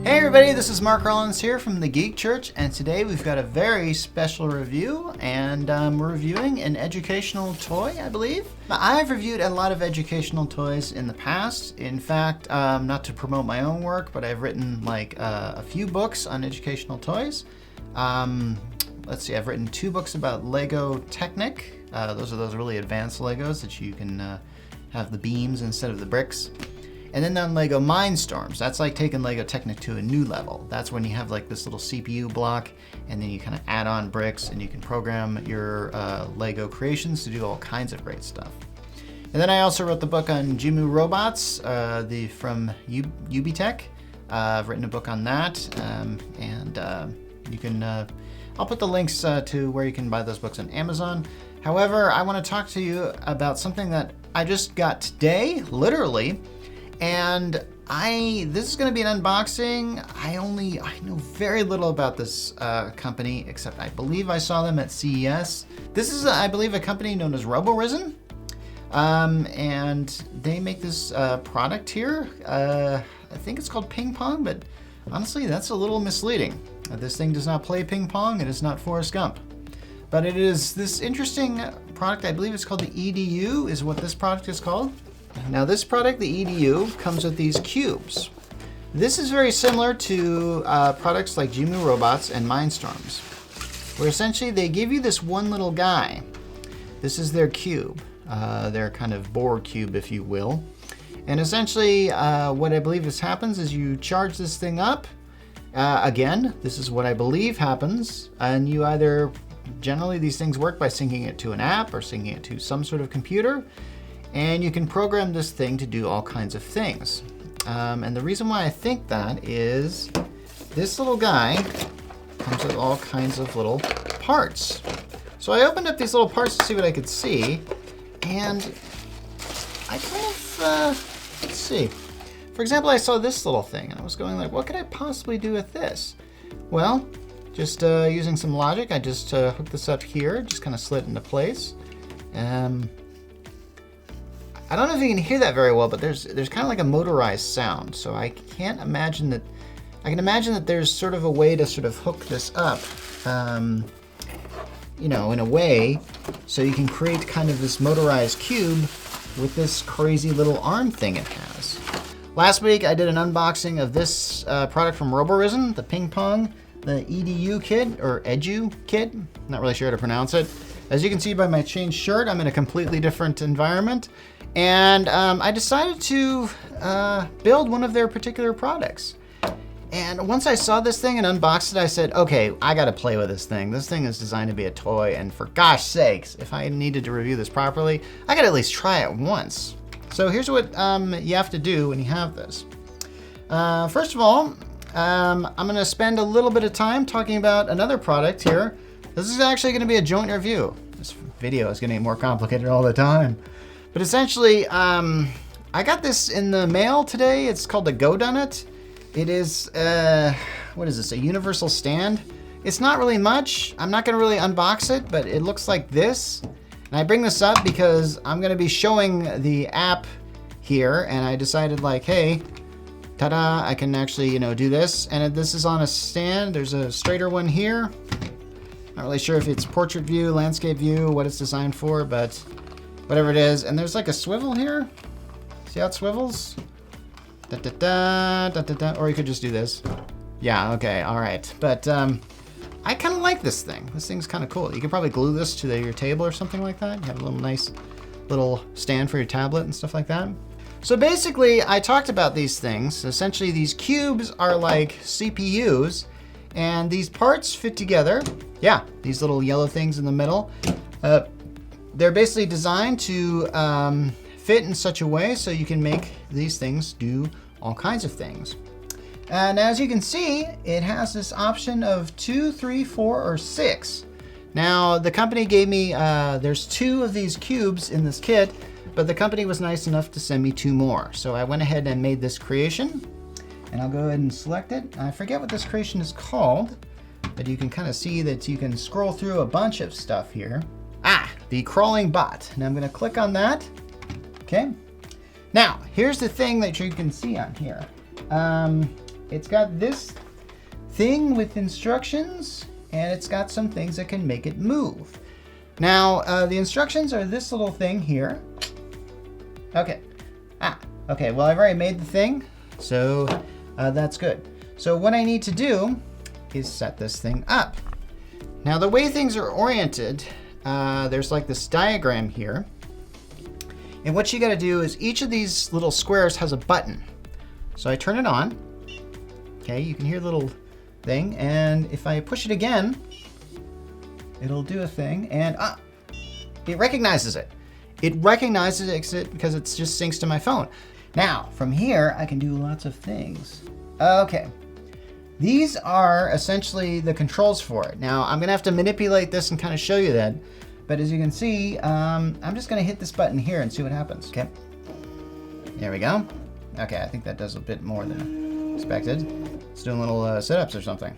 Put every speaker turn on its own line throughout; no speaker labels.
Hey everybody, this is Mark Rollins here from TheGeekChurch, and today we've got a very special review, and we're reviewing an educational toy, I believe. Now, I've reviewed a lot of educational toys in the past. In fact, not to promote my own work, but I've written like a few books on educational toys. Let's see, I've written 2 books about Lego Technic. Those are those really advanced Legos that you can have the beams instead of the bricks. And then on Lego Mindstorms, that's like taking Lego Technic to a new level. That's when you have like this little CPU block, and then you kind of add on bricks, and you can program your Lego creations to do all kinds of great stuff. And then I also wrote the book on Jimu robots, from UBTech. I've written a book on that, you can. I'll put the links to where you can buy those books on Amazon. However, I want to talk to you about something that I just got today, literally. And this is going to be an unboxing. I know very little about this company, except I believe I saw them at CES. This is, I believe, a company known as Roborisen. And they make this product here. I think it's called ping pong, but honestly, that's a little misleading. This thing does not play ping pong. It is not Forrest Gump. But it is this interesting product. I believe it's called the EDU, is what this product is called. Now this product, the EDU, comes with these cubes. This is very similar to products like Jimu robots and Mindstorms, where essentially they give you this one little guy. This is their cube, their kind of board cube, if you will. And essentially what I believe happens is you charge this thing up. Again, this is what I believe happens, and you either, generally these things work by syncing it to an app or syncing it to some sort of computer. And you can program this thing to do all kinds of things. And the reason why I think that is this little guy comes with all kinds of little parts. So I opened up these little parts to see what I could see. And I kind of, let's see. For example, I saw this little thing and I was going like, what could I possibly do with this? Well, just using some logic, I just hooked this up here, just kind of slid it into place. I don't know if you can hear that very well, but there's kind of like a motorized sound. So I can imagine that there's sort of a way to sort of hook this up, in a way, so you can create kind of this motorized cube with this crazy little arm thing it has. Last week I did an unboxing of this product from Roborisen, the ping pong, the EDU kit, or EDU kit. Not really sure how to pronounce it. As you can see by my changed shirt, I'm in a completely different environment. And I decided to build one of their particular products. And once I saw this thing and unboxed it, I said, okay, I gotta play with this thing. This thing is designed to be a toy, and for gosh sakes, if I needed to review this properly, I gotta at least try it once. So here's what you have to do when you have this. First of all, I'm gonna spend a little bit of time talking about another product here. This is actually gonna be a joint review. This video is gonna get more complicated all the time. But essentially, I got this in the mail today. It's called the GoDonut. It is, what is this, a Universal Stand? It's not really much. I'm not gonna really unbox it, but it looks like this. And I bring this up because I'm gonna be showing the app here, and I decided like, hey, ta-da, I can actually, do this. And this is on a stand. There's a straighter one here. Not really sure if it's portrait view, landscape view, what it's designed for, but whatever it is. And there's like a swivel here. See how it swivels? Da-da-da, or you could just do this. Yeah, okay, all right. But I kind of like this thing. This thing's kind of cool. You could probably glue this to your table or something like that. You have a little nice little stand for your tablet and stuff like that. So basically, I talked about these things. Essentially, these cubes are like CPUs, and these parts fit together. Yeah, these little yellow things in the middle. They're basically designed to fit in such a way so you can make these things do all kinds of things. And as you can see, it has this option of 2, 3, 4, or 6. Now, the company gave me, there's 2 of these cubes in this kit, but the company was nice enough to send me 2 more. So I went ahead and made this creation, and I'll go ahead and select it. I forget what this creation is called, but you can kind of see that you can scroll through a bunch of stuff here. The crawling bot. Now I'm gonna click on that. Okay. Now, here's the thing that you can see on here. it's got this thing with instructions, and it's got some things that can make it move. Now, the instructions are this little thing here. Okay. Okay, well, I've already made the thing, so that's good. So what I need to do is set this thing up. Now, the way things are oriented, there's like this diagram here. And what you gotta do is each of these little squares has a button. So I turn it on. Okay, you can hear the little thing. And if I push it again, it'll do a thing. And it recognizes it. It recognizes it because it just syncs to my phone. Now, from here, I can do lots of things. Okay. These are essentially the controls for it. Now, I'm gonna have to manipulate this and kind of show you that. But as you can see, I'm just gonna hit this button here and see what happens. Okay. There we go. Okay, I think that does a bit more than expected. It's doing little sit-ups or something.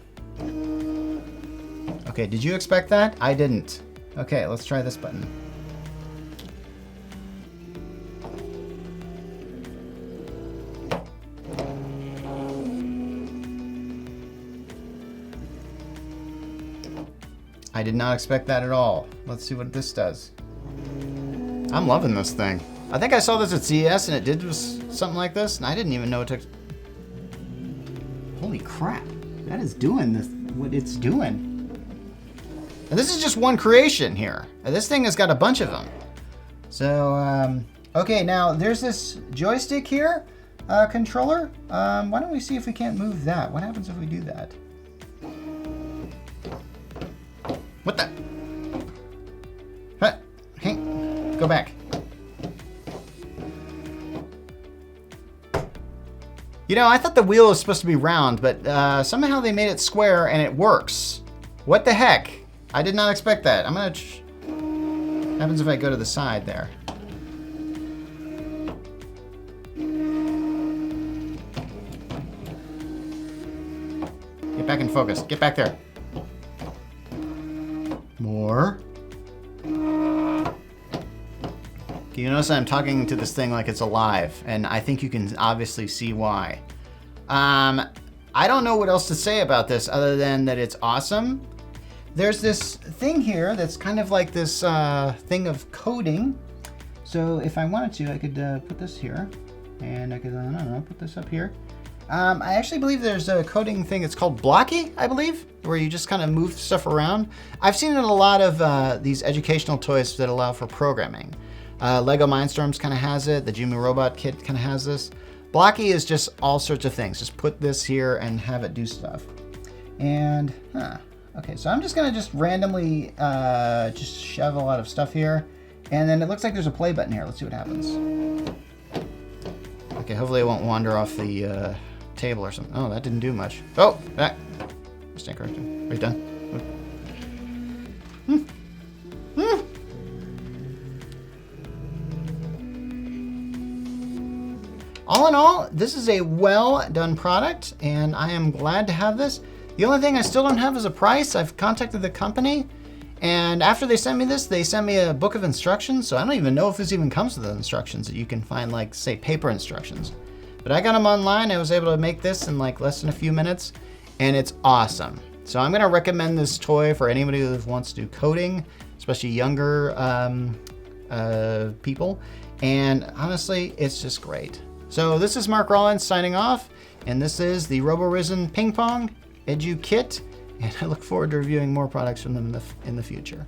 Okay, did you expect that? I didn't. Okay, let's try this button. I did not expect that at all. Let's see what this does. I'm loving this thing. I think I saw this at CES and it did something like this, and I didn't even know it took... Holy crap, that is doing this, what it's doing. And this is just one creation here. And this thing has got a bunch of them. So, okay, now there's this joystick here, controller. Why don't we see if we can't move that? What happens if we do that? What the? Huh? Hey, go back. You know, I thought the wheel was supposed to be round, but somehow they made it square and it works. What the heck? I did not expect that. I'm gonna... What happens if I go to the side there? Get back in focus. Get back there. More. You notice I'm talking to this thing like it's alive, and I think you can obviously see why. I don't know what else to say about this other than that it's awesome. There's this thing here that's kind of like this thing of coding. So if I wanted to, I could put this here, and I could, I don't know, put this up here. I actually believe there's a coding thing, it's called Blocky, I believe, where you just kind of move stuff around. I've seen it in a lot of these educational toys that allow for programming. Lego Mindstorms kind of has it, the Jimmy Robot Kit kind of has this. Blocky is just all sorts of things. Just put this here and have it do stuff. And, okay, so I'm just gonna just randomly just shove a lot of stuff here. And then it looks like there's a play button here. Let's see what happens. Okay, hopefully it won't wander off the table or something. Oh, that didn't do much. Oh, that. Mistake correction. Are you done? All in all, this is a well done product, and I am glad to have this. The only thing I still don't have is a price. I've contacted the company, and after they sent me this, they sent me a book of instructions, so I don't even know if this even comes with the instructions that you can find, like, say, paper instructions. But I got them online. I was able to make this in like less than a few minutes, and it's awesome. So I'm gonna recommend this toy for anybody who wants to do coding, especially younger people. And honestly, it's just great. So this is Mark Rollins signing off, and this is the Roborisen PingPong EDU kit, and I look forward to reviewing more products from them in the future.